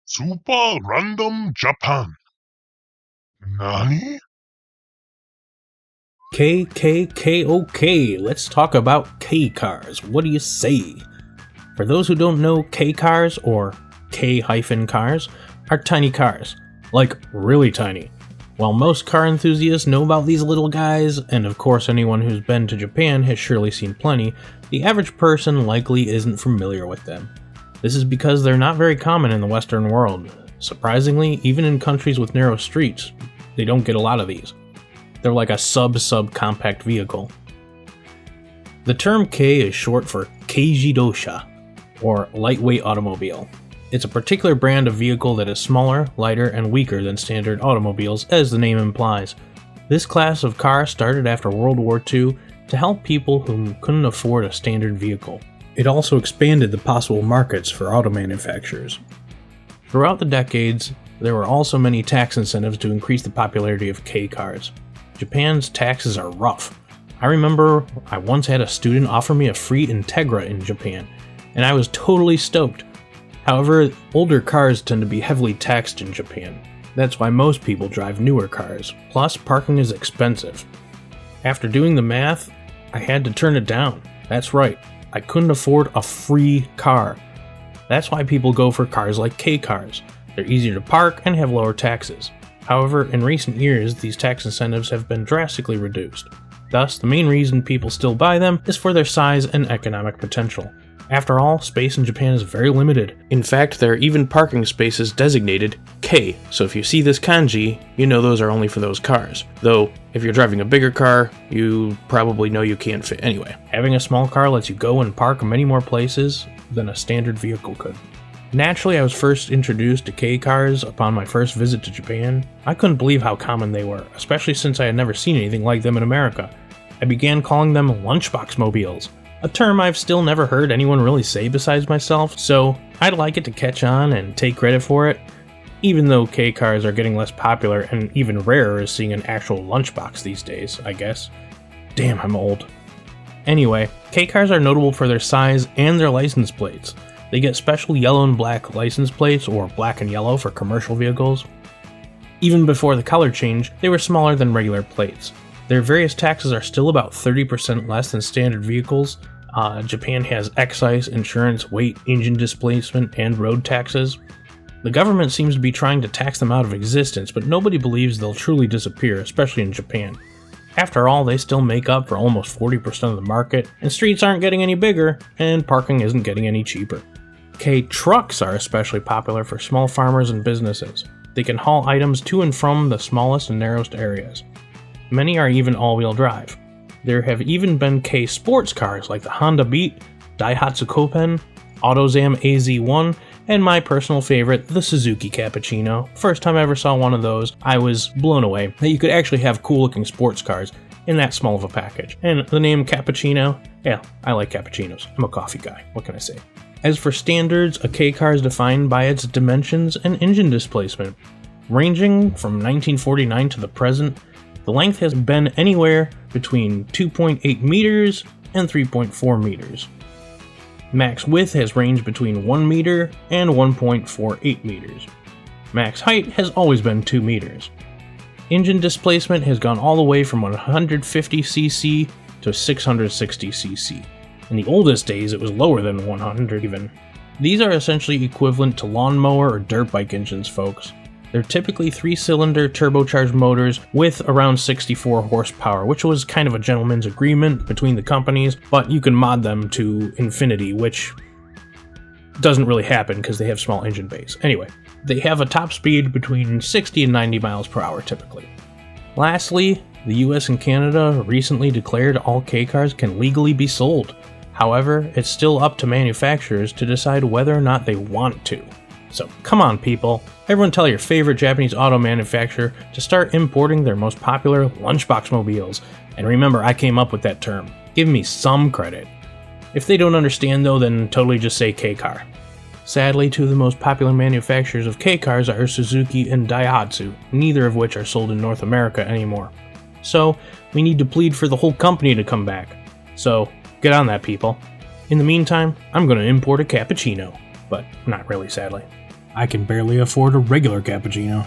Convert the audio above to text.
Super Random Japan. Nani? KKKOK, let's talk about Kei Cars. What do you say? For those who don't know, Kei Cars, or K-cars, are tiny cars. Like, really tiny. While most car enthusiasts know about these little guys, and of course anyone who's been to Japan has surely seen plenty, the average person likely isn't familiar with them. This is because they're not very common in the Western world. Surprisingly, even in countries with narrow streets, they don't get a lot of these. They're like a sub-compact vehicle. The term Kei is short for Keijidosha, or lightweight automobile. It's a particular brand of vehicle that is smaller, lighter, and weaker than standard automobiles, as the name implies. This class of car started after World War II to help people who couldn't afford a standard vehicle. It also expanded the possible markets for auto manufacturers. Throughout the decades, there were also many tax incentives to increase the popularity of Kei cars. Japan's taxes are rough. I remember I once had a student offer me a free Integra in Japan, and I was totally stoked. However, older cars tend to be heavily taxed in Japan. That's why most people drive newer cars. Plus, parking is expensive. After doing the math, I had to turn it down. That's right, I couldn't afford a free car. That's why people go for cars like Kei cars. They're easier to park and have lower taxes. However, in recent years, these tax incentives have been drastically reduced. Thus, the main reason people still buy them is for their size and economic potential. After all, space in Japan is very limited. In fact, there are even parking spaces designated Kei, so if you see this kanji, you know those are only for those cars. Though, if you're driving a bigger car, you probably know you can't fit anyway. Having a small car lets you go and park many more places than a standard vehicle could. Naturally, I was first introduced to Kei cars upon my first visit to Japan. I couldn't believe how common they were, especially since I had never seen anything like them in America. I began calling them lunchbox mobiles, a term I've still never heard anyone really say besides myself, so I'd like it to catch on and take credit for it, even though Kei cars are getting less popular and even rarer is seeing an actual lunchbox these days, I guess. Damn, I'm old. Anyway, Kei cars are notable for their size and their license plates. They get special yellow and black license plates, or black and yellow for commercial vehicles. Even before the color change, they were smaller than regular plates. Their various taxes are still about 30% less than standard vehicles. Japan has excise, insurance, weight, engine displacement, and road taxes. The government seems to be trying to tax them out of existence, but nobody believes they'll truly disappear, especially in Japan. After all, they still make up for almost 40% of the market, and streets aren't getting any bigger, and parking isn't getting any cheaper. Kei trucks are especially popular for small farmers and businesses. They can haul items to and from the smallest and narrowest areas. Many are even all-wheel drive. There have even been Kei sports cars like the Honda Beat, Daihatsu Copen, AutoZam AZ1, and my personal favorite, the Suzuki Cappuccino. First time I ever saw one of those, I was blown away that you could actually have cool-looking sports cars in that small of a package. And the name Cappuccino, yeah, I like cappuccinos. I'm a coffee guy, what can I say? As for standards, a Kei car is defined by its dimensions and engine displacement. Ranging from 1949 to the present, the length has been anywhere between 2.8 meters and 3.4 meters. Max width has ranged between 1 meter and 1.48 meters. Max height has always been 2 meters. Engine displacement has gone all the way from 150cc to 660cc. In the oldest days, it was lower than 100 even. These are essentially equivalent to lawnmower or dirt bike engines, folks. They're typically 3-cylinder turbocharged motors with around 64 horsepower, which was kind of a gentleman's agreement between the companies, but you can mod them to infinity, which doesn't really happen because they have small engine bays. Anyway, they have a top speed between 60 and 90 miles per hour typically. Lastly, the US and Canada recently declared all Kei cars can legally be sold. However, it's still up to manufacturers to decide whether or not they want to. So come on people, everyone tell your favorite Japanese auto manufacturer to start importing their most popular lunchbox mobiles. And remember, I came up with that term. Give me some credit. If they don't understand though, then totally just say Kei car. Sadly, two of the most popular manufacturers of Kei cars are Suzuki and Daihatsu, neither of which are sold in North America anymore. So, we need to plead for the whole company to come back. So, get on that, people. In the meantime, I'm going to import a cappuccino. But not really, sadly. I can barely afford a regular cappuccino.